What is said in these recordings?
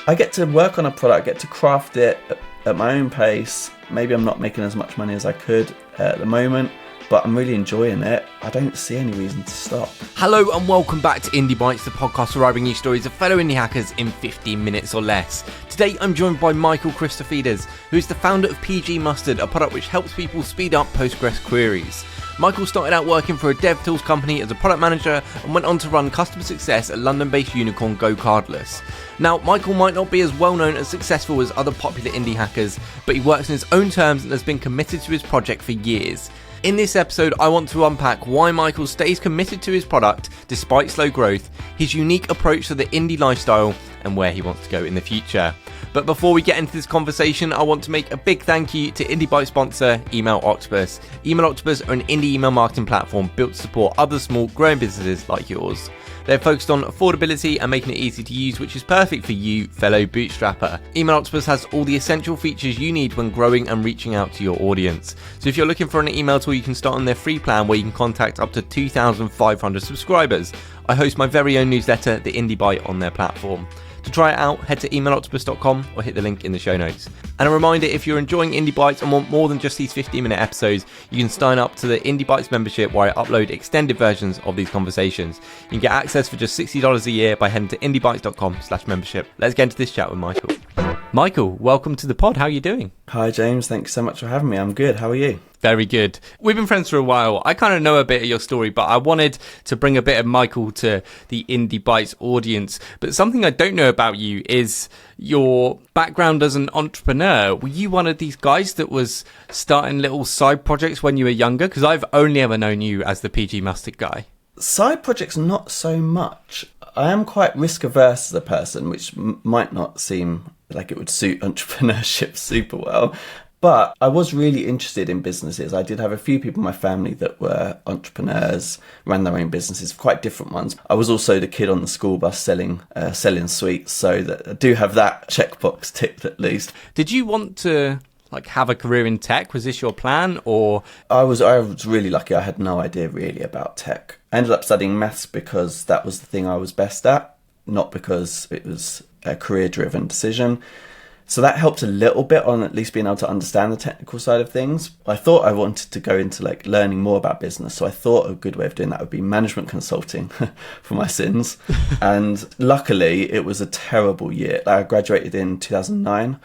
I get to work on a product, get to craft it at my own pace. Maybe I'm not making as much money as I could at the moment, but I'm really enjoying it. I don't see any reason to stop. Hello and welcome back to Indie Bites, the podcast where I bring you stories of fellow indie hackers in 15 minutes or less. Today I'm joined by Michael Christofides, who is the founder of PgMustard, a product which helps people speed up Postgres queries. Michael started out working for a Devtools company as a product manager and went on to run customer success at London-based unicorn GoCardless. Now, Michael might not be as well known and successful as other popular indie hackers, but he works in his own terms and has been committed to his project for years. In this episode, I want to unpack why Michael stays committed to his product despite slow growth, his unique approach to the indie lifestyle, and where he wants to go in the future. But before we get into this conversation, I want to make a big thank you to Indie Byte sponsor Email Octopus. Email Octopus are an indie email marketing platform built to support other small, growing businesses like yours. They're focused on affordability and making it easy to use, which is perfect for you, fellow bootstrapper. Email Octopus has all the essential features you need when growing and reaching out to your audience. So if you're looking for an email tool, you can start on their free plan where you can contact up to 2,500 subscribers. I host my very own newsletter, The Indie Byte, on their platform. To try it out, head to emailoctopus.com or hit the link in the show notes. And a reminder, if you're enjoying Indie Bites and want more than just these 15-minute episodes, you can sign up to the Indie Bites membership where I upload extended versions of these conversations. You can get access for just $60 a year by heading to indiebytes.com/membership. Let's get into this chat with Michael. Michael, welcome to the pod. How are you doing? Hi, James. Thanks so much for having me. I'm good. How are you? Very good. We've been friends for a while. I kind of know a bit of your story, but I wanted to bring a bit of Michael to the Indie Bites audience. But something I don't know about you is your background as an entrepreneur. Were you one of these guys that was starting little side projects when you were younger? Because I've only ever known you as the PgMustard guy. Side projects, not so much. I am quite risk averse as a person, which might not seem like it would suit entrepreneurship super well. But I was really interested in businesses. I did have a few people in my family that were entrepreneurs, ran their own businesses, quite different ones. I was also the kid on the school bus selling sweets, so that I do have that checkbox ticked at least. Did you want to have a career in tech? Was this your plan, or? I was really lucky. I had no idea really about tech. I ended up studying maths because that was the thing I was best at, not because it was a career-driven decision. So that helped a little bit on at least being able to understand the technical side of things. I thought I wanted to go into learning more about business. So I thought a good way of doing that would be management consulting for my sins. And luckily it was a terrible year. I graduated in 2009.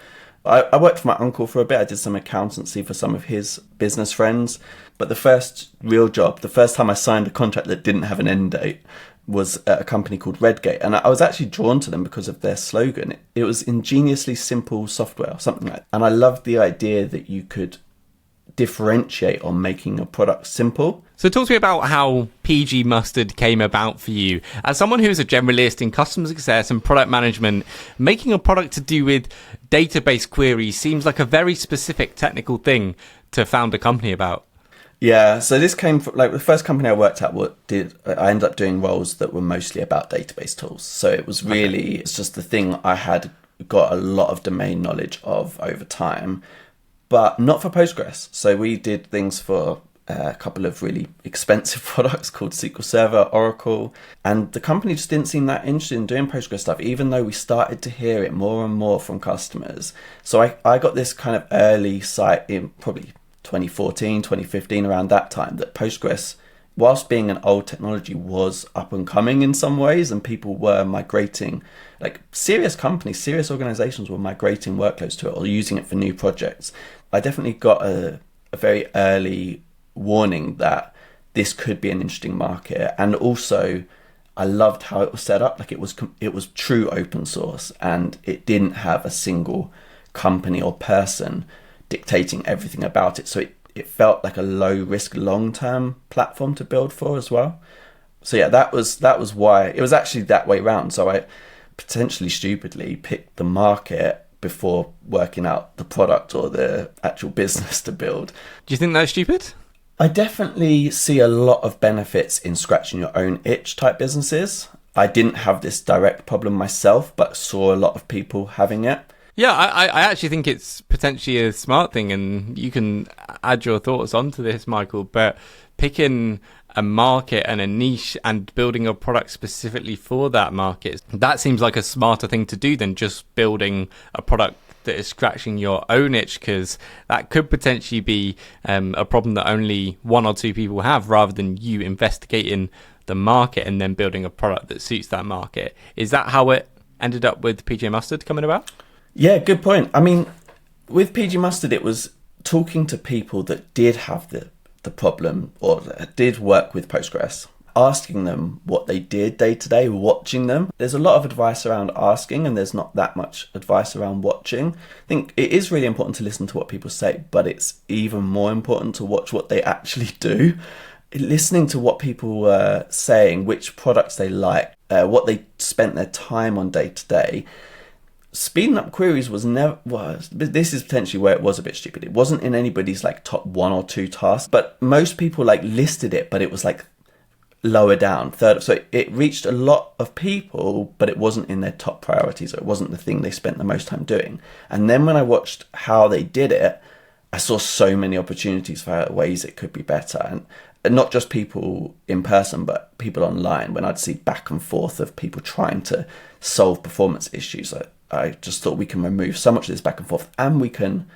I worked for my uncle for a bit. I did some accountancy for some of his business friends. But the first real job, the first time I signed a contract that didn't have an end date, was at a company called Redgate. And I was actually drawn to them because of their slogan. It was ingeniously simple software, or something like that. And I loved the idea that you could differentiate on making a product simple. So talk to me about how PgMustard came about for you. As someone who's a generalist in customer success and product management, making a product to do with database queries seems like a very specific technical thing to found a company about. Yeah, so this came from the first company I worked at. I ended up doing roles that were mostly about database tools. So it was really, It's just the thing I had got a lot of domain knowledge of over time, but not for Postgres. So we did things for a couple of really expensive products called SQL Server, Oracle, and the company just didn't seem that interested in doing Postgres stuff, even though we started to hear it more and more from customers. So I got this kind of early sight in probably 2014, 2015, around that time, that Postgres, whilst being an old technology, was up and coming in some ways, and people were migrating, serious companies, serious organizations were migrating workloads to it or using it for new projects. I definitely got a very early warning that this could be an interesting market. And also I loved how it was set up. It was true open source, and it didn't have a single company or person dictating everything about it. So it felt like a low risk, long-term platform to build for as well. So yeah, that was why it was actually that way around. So I potentially stupidly picked the market before working out the product or the actual business to build. Do you think that's stupid? I definitely see a lot of benefits in scratching your own itch type businesses. I didn't have this direct problem myself, but saw a lot of people having it. Yeah, I actually think it's potentially a smart thing, and you can add your thoughts onto this, Michael, but picking a market and a niche and building a product specifically for that market, that seems like a smarter thing to do than just building a product that is scratching your own itch, because that could potentially be a problem that only one or two people have, rather than you investigating the market and then building a product that suits that market. Is that how it ended up with PgMustard coming about? Yeah, good point. I mean, with PgMustard, it was talking to people that did have the problem or did work with Postgres, asking them what they did day to day, watching them. There's a lot of advice around asking, and there's not that much advice around watching. I think it is really important to listen to what people say, but it's even more important to watch what they actually do. Listening to what people were saying, which products they like, what they spent their time on day to day. Speeding up queries was never, this is potentially where it was a bit stupid. It wasn't in anybody's like top 1 or 2 tasks, but most people like listed it, but it was like lower down, third. So it reached a lot of people, but it wasn't in their top priorities, or it wasn't the thing they spent the most time doing. And then when I watched how they did it, I saw so many opportunities for ways it could be better. And not just people in person, but people online. When I'd see back and forth of people trying to solve performance issues, I just thought we can remove so much of this back and forth, and we can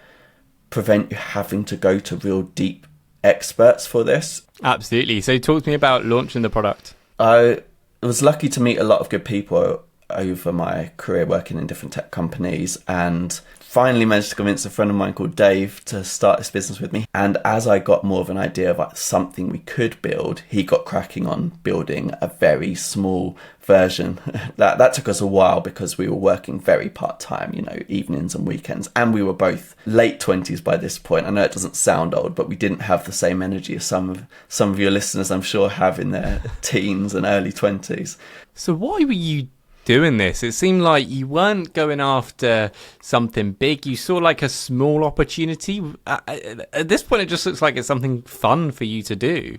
prevent you having to go to real deep experts for this. Absolutely. So talk to me about launching the product. I was lucky to meet a lot of good people over my career working in different tech companies, and finally managed to convince a friend of mine called Dave to start this business with me. And as I got more of an idea of like something we could build, he got cracking on building a very small version. That took us a while because we were working very part-time, evenings and weekends, and we were both late 20s by this point. I know it doesn't sound old, but we didn't have the same energy as some of your listeners, I'm sure, have in their teens and early 20s. So why were you doing this? It seemed like you weren't going after something big. You saw like a small opportunity. At this point, it just looks like it's something fun for you to do.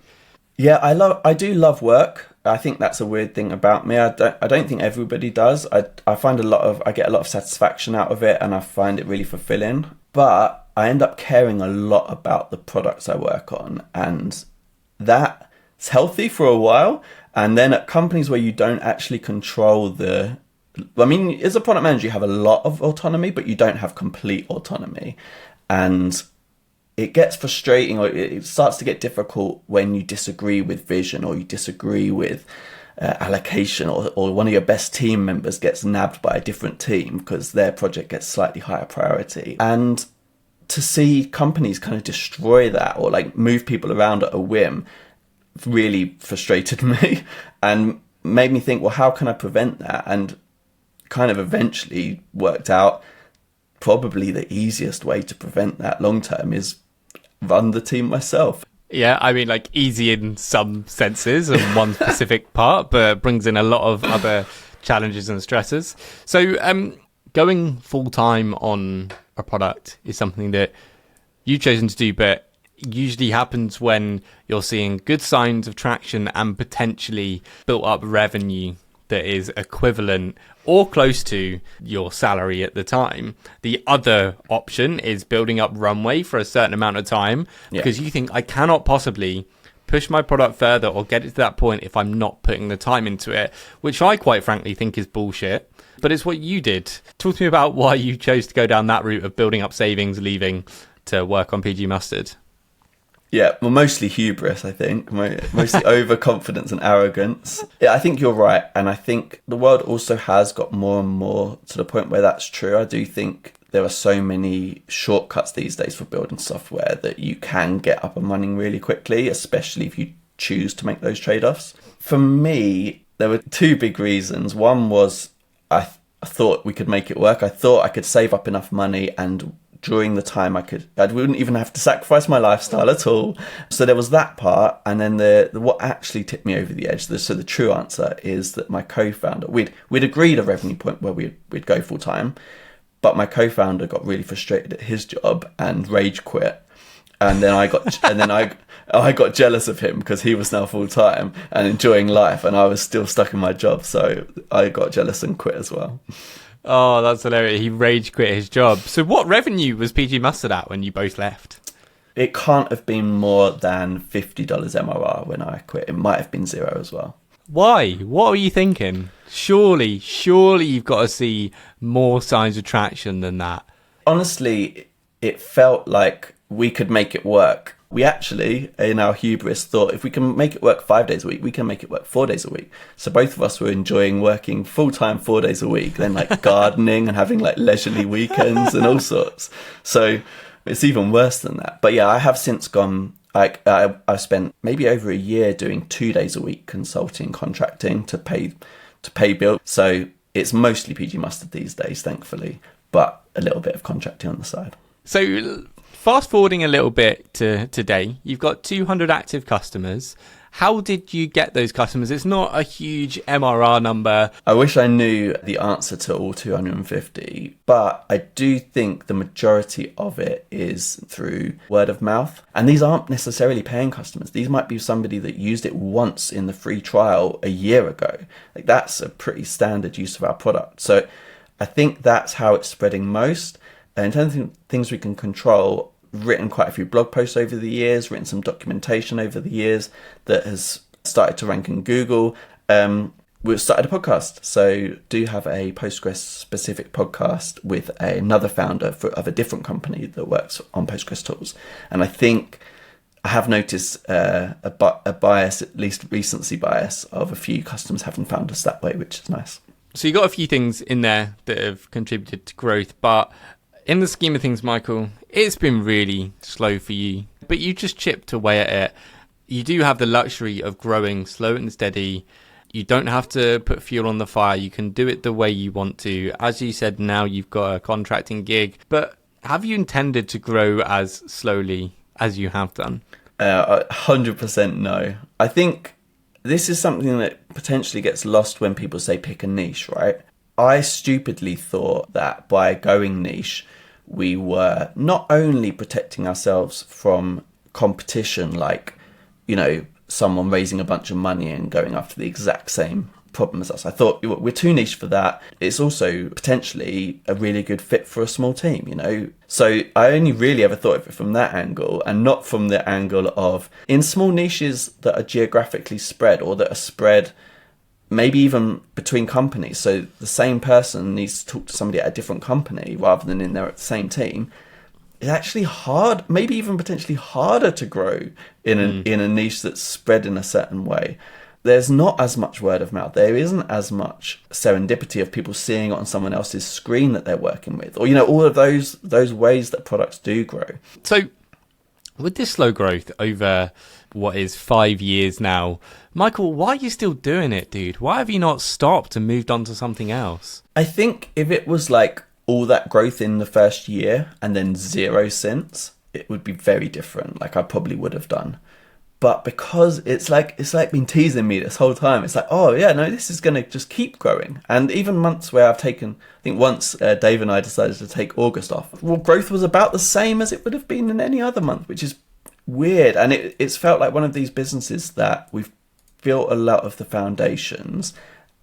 Yeah, I do love work. I think that's a weird thing about me. I don't think everybody does. I find I get a lot of satisfaction out of it, and I find it really fulfilling. But I end up caring a lot about the products I work on, and that's healthy for a while. And then at companies where you don't actually control as a product manager, you have a lot of autonomy, but you don't have complete autonomy. And it gets frustrating, or it starts to get difficult when you disagree with vision, or you disagree with allocation, or one of your best team members gets nabbed by a different team because their project gets slightly higher priority. And to see companies kind of destroy that, or like move people around at a whim, really frustrated me and made me think, well, how can I prevent that? And kind of eventually worked out probably the easiest way to prevent that long term is run the team myself. Yeah, I mean, like, easy in some senses on one specific part, but brings in a lot of other challenges and stresses. So going full time on a product is something that you've chosen to do, but usually happens when you're seeing good signs of traction and potentially built up revenue that is equivalent or close to your salary at the time. The other option is building up runway for a certain amount of time, because you think, I cannot possibly push my product further or get it to that point if I'm not putting the time into it, which I quite frankly think is bullshit. But it's what you did. Talk to me about why you chose to go down that route of building up savings, leaving to work on PgMustard. Yeah, well, mostly hubris, I think. Mostly overconfidence and arrogance. Yeah, I think you're right. And I think the world also has got more and more to the point where that's true. I do think there are so many shortcuts these days for building software that you can get up and running really quickly, especially if you choose to make those trade-offs. For me, there were 2 big reasons. One was I thought we could make it work. I thought I could save up enough money, and during the time I wouldn't even have to sacrifice my lifestyle at all. So there was that part. And then the what actually tipped me over the edge, so the true answer is that my co-founder, we'd agreed a revenue point where we'd go full time, but my co-founder got really frustrated at his job and rage quit. And then I got jealous of him because he was now full time and enjoying life, and I was still stuck in my job. So I got jealous and quit as well. Oh, that's hilarious. He rage quit his job. So what revenue was PgMustard at when you both left? it can't have been more than $50 MRR when I quit. It might have been 0 as well. Why? What were you thinking? Surely you've got to see more signs of traction than that. Honestly, it felt like we could make it work. We actually, in our hubris, thought if we can make it work 5 days a week, we can make it work 4 days a week. So both of us were enjoying working full-time 4 days a week, then like gardening and having like leisurely weekends and all sorts. So it's even worse than that. But yeah, I have since gone, like I've spent maybe over a year doing 2 days a week consulting, contracting to pay bills. So it's mostly PgMustard these days, thankfully, but a little bit of contracting on the side. So fast forwarding a little bit to today, you've got 200 active customers. How did you get those customers? It's not a huge MRR number. I wish I knew the answer to all 250, but I do think the majority of it is through word of mouth. And these aren't necessarily paying customers. These might be somebody that used it once in the free trial a year ago. Like that's a pretty standard use of our product. So I think that's how it's spreading most. And in terms of things we can control, written quite a few blog posts over the years, written some documentation over the years that has started to rank in Google. We've started a podcast. So do have a Postgres specific podcast with another founder of a different company that works on Postgres tools. And I think I have noticed a bias, at least recency bias, of a few customers having found us that way, which is nice. So you got a few things in there that have contributed to growth, but in the scheme of things, Michael, it's been really slow for you, but you just chipped away at it. You do have the luxury of growing slow and steady. You don't have to put fuel on the fire. You can do it the way you want to. As you said, now you've got a contracting gig, but have you intended to grow as slowly as you have done? 100% no. I think this is something that potentially gets lost when people say pick a niche, right? I stupidly thought that by going niche, we were not only protecting ourselves from competition, like, you know, someone raising a bunch of money and going after the exact same problem as us. I thought we're too niche for that. It's also potentially a really good fit for a small team, you know? So I only really ever thought of it from that angle, and not from the angle of in small niches that are geographically spread or that are spread maybe even between companies. So the same person needs to talk to somebody at a different company rather than in there at the same team. It's actually hard, maybe even potentially harder to grow in a niche that's spread in a certain way. There's not as much word of mouth. There isn't as much serendipity of people seeing it on someone else's screen that they're working with, or, you know, all of those ways that products do grow. So with this slow growth over what is 5 years now, Michael, why are you still doing it, dude? Why have you not stopped and moved on to something else? I think if it was like all that growth in the first year and then 0 since, it would be very different. Like I probably would have done. But because it's like been teasing me this whole time. It's like, oh yeah, no, this is going to just keep growing. And even months where I've taken, I think once Dave and I decided to take August off, well, growth was about the same as it would have been in any other month, which is weird. And it's felt like one of these businesses that we've built a lot of the foundations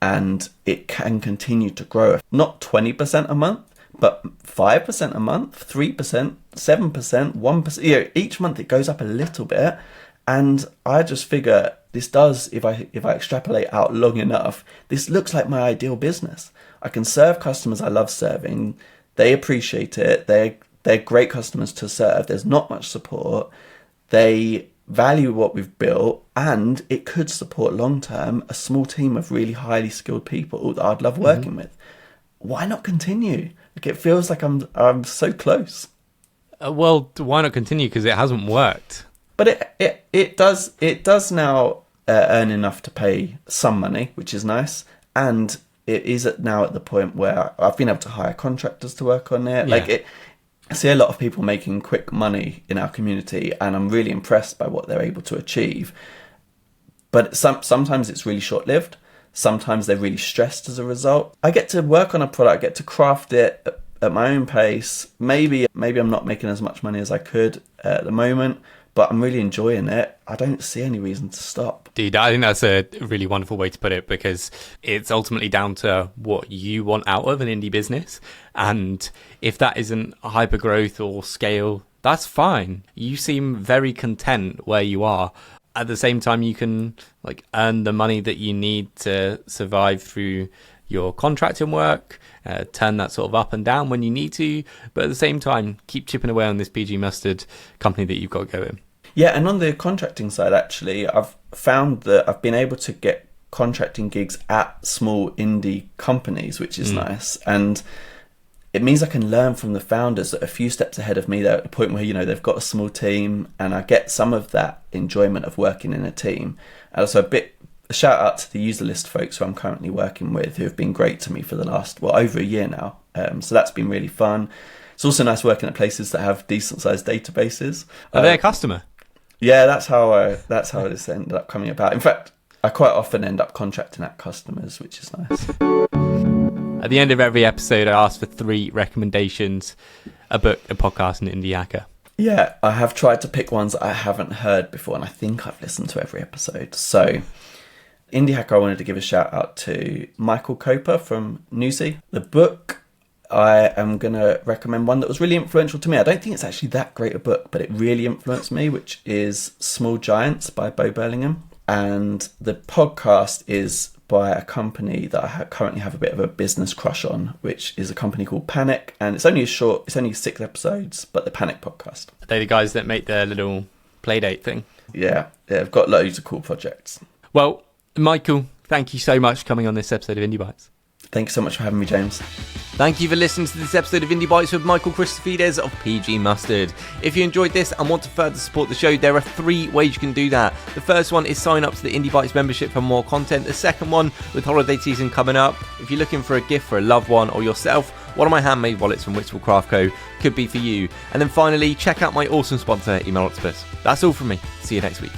and it can continue to grow. Not 20% a month, but 5% a month, 3%, 7%, 1%. You know, each month it goes up a little bit. And I just figure this does, if I extrapolate out long enough, this looks like my ideal business. I can serve customers I love serving. They appreciate it. They're great customers to serve. There's not much support. They value what we've built, and it could support long-term a small team of really highly skilled people that I'd love working with. Why not continue? Like, it feels like I'm so close. Well, why not continue? Because it hasn't worked. But it does now earn enough to pay some money, which is nice, and it is now at the point where I've been able to hire contractors to work on it. Yeah. I see a lot of people making quick money in our community, and I'm really impressed by what they're able to achieve. But sometimes it's really short-lived. Sometimes they're really stressed as a result. I get to work on a product, I get to craft it at my own pace. Maybe I'm not making as much money as I could at the moment, but I'm really enjoying it. I don't see any reason to stop. Dude, I think that's a really wonderful way to put it, because it's ultimately down to what you want out of an indie business. And if that isn't hyper growth or scale, That's fine. You seem very content where you are. At the same time, you can earn the money that you need to survive through your contracting work, turn that sort of up and down when you need to, but at the same time, keep chipping away on this PgMustard company that you've got going. Yeah, and on the contracting side, actually, I've found that I've been able to get contracting gigs at small indie companies, which is nice. And it means I can learn from the founders that are a few steps ahead of me. They're at the point where, they've got a small team, and I get some of that enjoyment of working in a team. And also a shout out to the user list folks who I'm currently working with, who have been great to me for the last, over a year now. So that's been really fun. It's also nice working at places that have decent sized databases. Are they a customer? Yeah, that's how it has ended up coming about. In fact, I quite often end up contracting at customers, which is nice. At the end of every episode, I ask for 3 recommendations: a book, a podcast, and an indie hacker. Yeah, I have tried to pick ones that I haven't heard before, and I think I've listened to every episode. So, indie hacker, I wanted to give a shout out to Michael Coper from Newsy. The book, I am going to recommend one that was really influential to me. I don't think it's actually that great a book, but it really influenced me, which is Small Giants by Bo Burlingham. And the podcast is by a company that I currently have a bit of a business crush on, which is a company called Panic. And it's only 6 episodes, but the Panic podcast. Are they the guys that make their little Playdate thing? Yeah, they've got loads of cool projects. Well, Michael, thank you so much for coming on this episode of Indie Bites. Thank you so much for having me, James. Thank you for listening to this episode of Indie Bites with Michael Christofides of PgMustard. If you enjoyed this and want to further support the show, there are 3 ways you can do that. The first one is sign up to the Indie Bites membership for more content. The second one, with holiday season coming up, if you're looking for a gift for a loved one or yourself, one of my handmade wallets from Whitstable Craft Co. could be for you. And then finally, check out my awesome sponsor, Email Octopus. That's all from me. See you next week.